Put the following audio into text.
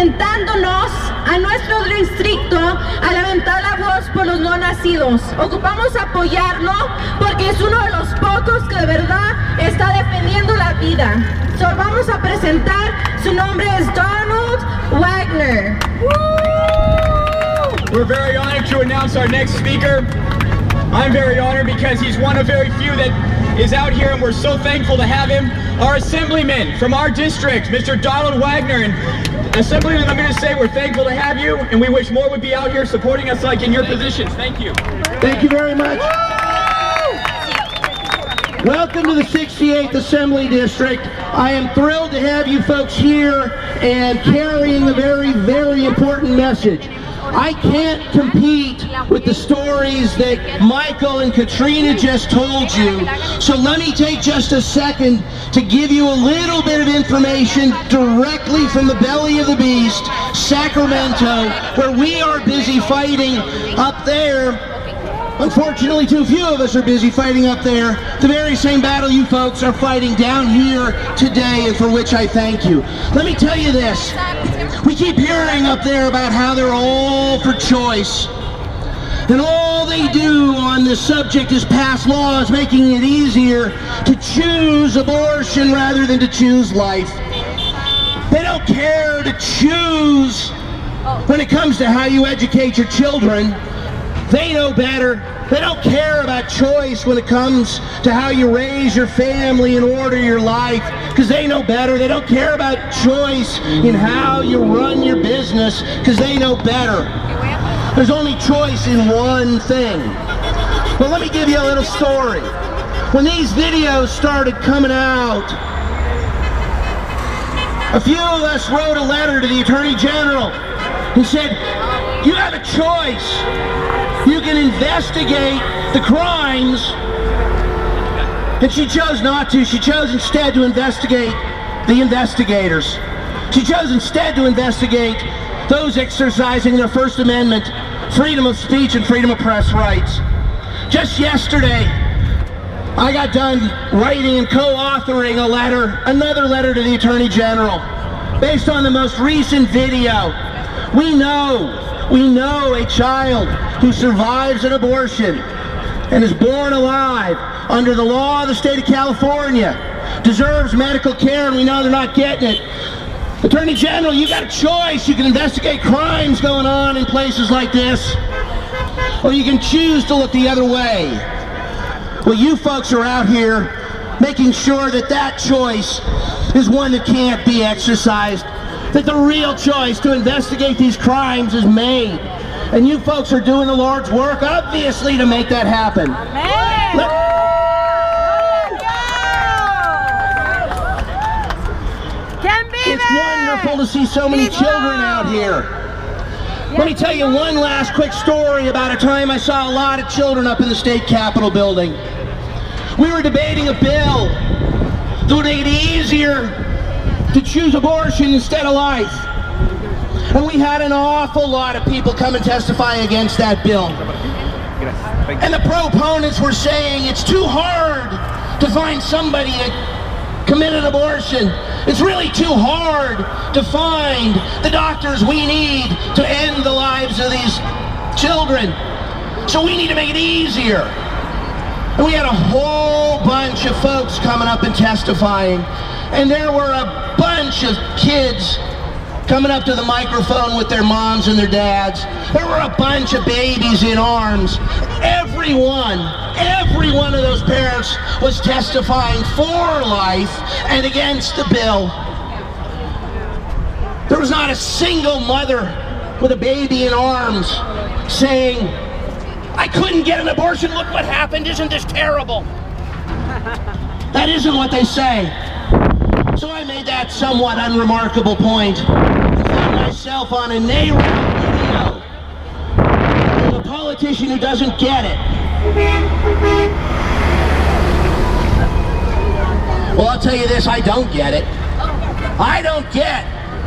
representándonos a nuestro distrito a levantar la voz por los no nacidos. Ocupamos apoyarlo porque es uno de los pocos que de verdad está defendiendo la vida. So, vamos a presentar, su nombre es Donald Wagner. We're very honored to announce our next speaker. I'm very honored because he's one of very few that is out here, and we're so thankful to have him. Our Assemblyman from our district, Mr. Donald Wagner. And Assemblyman, I'm going to say we're thankful to have you, and we wish more would be out here supporting us like in your positions. Thank you. Thank you very much. Welcome to the 68th Assembly District. I am thrilled to have you folks here and carrying a very, very important message. I can't compete with the stories that Michael and Katrina just told you, so let me take just a second to give you a little bit of information directly from the belly of the beast, Sacramento, where we are busy fighting up there. Unfortunately, too few of us are busy fighting up there, the very same battle you folks are fighting down here today, and for which I thank you. Let me tell you this. We keep hearing up there about how they're all for choice, and all they do on this subject is pass laws making it easier to choose abortion rather than to choose life. They don't care to choose when it comes to how you educate your children. They know better. They don't care about choice when it comes to how you raise your family and order your life, because they know better. They don't care about choice in how you run your business, because they know better. There's only choice in one thing. Well, let me give you a little story. When these videos started coming out, a few of us wrote a letter to the Attorney General who said, you have a choice. You can investigate the crimes. And she chose not to. She chose instead to investigate the investigators. She chose instead to investigate those exercising their First Amendment freedom of speech and freedom of press rights. Just yesterday, I got done writing and co-authoring another letter to the Attorney General based on the most recent video. We know a child who survives an abortion and is born alive under the law of the state of California deserves medical care, and we know they're not getting it. Attorney General, you got a choice. You can investigate crimes going on in places like this, or you can choose to look the other way. Well, you folks are out here making sure that that choice is one that can't be exercised, that the real choice to investigate these crimes is made. And you folks are doing the Lord's work, obviously, to make that happen. It's wonderful to see so many children out here. Let me tell you one last quick story about a time I saw a lot of children up in the state capitol building. We were debating a bill that would make it easier to choose abortion instead of life. And we had an awful lot of people come and testify against that bill. And the proponents were saying it's too hard to find somebody that committed abortion. It's really too hard to find the doctors we need to end the lives of these children. So we need to make it easier. And we had a whole bunch of folks coming up and testifying. And there were a bunch of kids coming up to the microphone with their moms and their dads. There were a bunch of babies in arms. Every one of those parents was testifying for life and against the bill. There was not a single mother with a baby in arms saying, I couldn't get an abortion, look what happened, isn't this terrible? That isn't what they say. So I made that somewhat unremarkable point and found myself on a NARAL video with a politician who doesn't get it. Well, I'll tell you this, I don't get it. I don't get